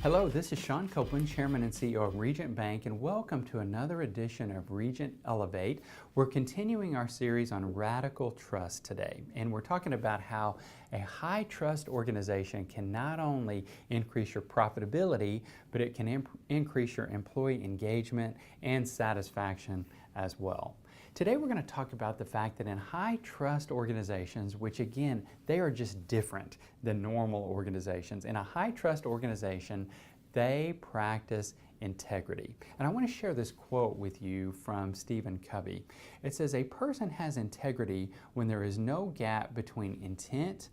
Hello, this is Sean Copeland, Chairman and CEO of Regent Bank, and welcome to another edition of Regent Elevate. We're continuing our series on radical trust today, and we're talking about how a high trust organization can not only increase your profitability, but it can increase your employee engagement and satisfaction as well. Today we're going to talk about the fact that in high trust organizations, which again, they are just different than normal organizations. In a high trust organization, they practice integrity. And I want to share this quote with you from Stephen Covey. It says, "A person has integrity when there is no gap between intent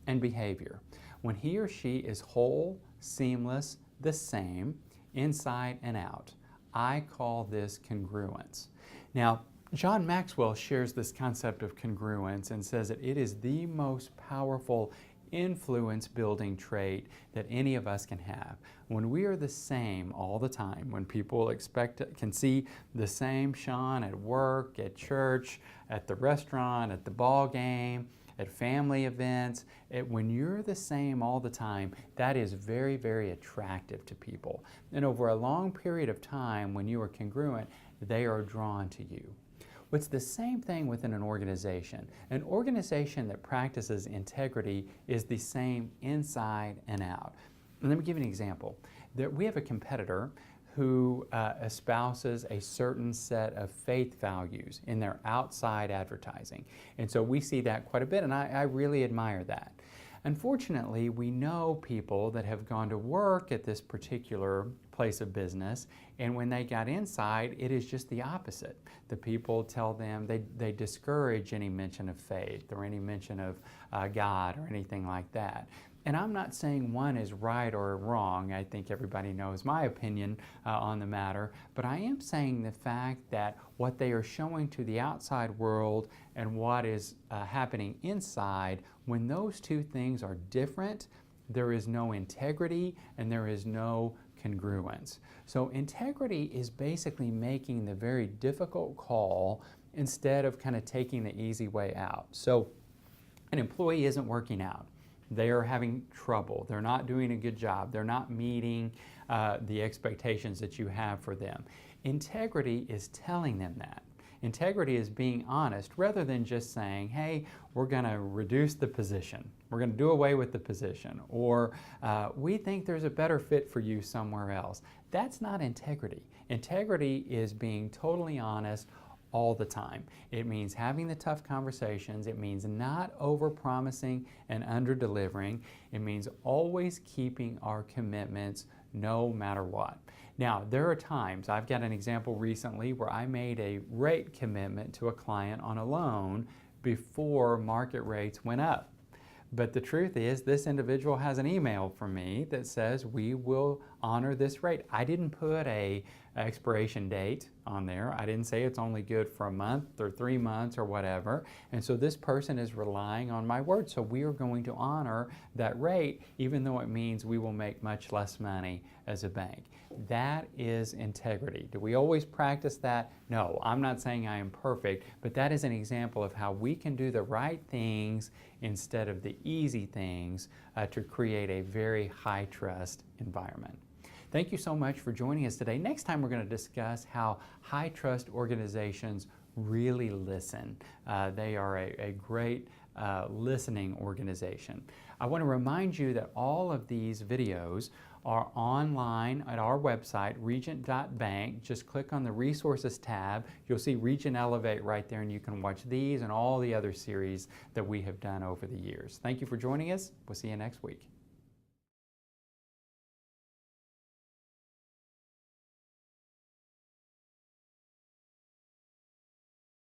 and behavior. When he or she is whole, seamless, the same, inside and out. I call this congruence." Now, John Maxwell shares this concept of congruence and says that it is the most powerful influence building trait that any of us can have. When we are the same all the time, when people can see the same Sean at work, at church, at the restaurant, at the ball game, at family events, when you're the same all the time, that is very, very attractive to people. And over a long period of time, when you are congruent, they are drawn to you. It's the same thing within an organization. An organization that practices integrity is the same inside and out. And let me give you an example. We have a competitor who espouses a certain set of faith values in their outside advertising. And so we see that quite a bit, and I really admire that. Unfortunately, we know people that have gone to work at this particular place of business, and when they got inside, it is just the opposite. The people tell them, they discourage any mention of faith or any mention of God or anything like that. And I'm not saying one is right or wrong. I think everybody knows my opinion on the matter. But I am saying the fact that what they are showing to the outside world and what is happening inside, when those two things are different, there is no integrity and there is no congruence. So integrity is basically making the very difficult call instead of kind of taking the easy way out. So an employee isn't working out. They are having trouble. They're not doing a good job. They're not meeting the expectations that you have for them. Integrity is telling them that. Integrity is being honest rather than just saying, hey, we're going to reduce the position. We're going to do away with the position. Or we think there's a better fit for you somewhere else. That's not integrity. Integrity is being totally honest all the time. It means having the tough conversations. It means not over-promising and under-delivering. It means always keeping our commitments no matter what. Now, there are times, I've got an example recently where I made a rate commitment to a client on a loan before market rates went up. But the truth is, this individual has an email from me that says we will honor this rate. I didn't put an expiration date on there. I didn't say it's only good for a month or 3 months or whatever. And so this person is relying on my word. So we are going to honor that rate, even though it means we will make much less money as a bank. That is integrity. Do we always practice that? No, I'm not saying I am perfect, but that is an example of how we can do the right things instead of the easy things to create a very high trust environment. Thank you so much for joining us today. Next time we're going to discuss how high trust organizations really listen. They are a great listening organization. I want to remind you that all of these videos are online at our website, regent.bank. Just click on the Resources tab. You'll see Regent Elevate right there, and you can watch these and all the other series that we have done over the years. Thank you for joining us. We'll see you next week.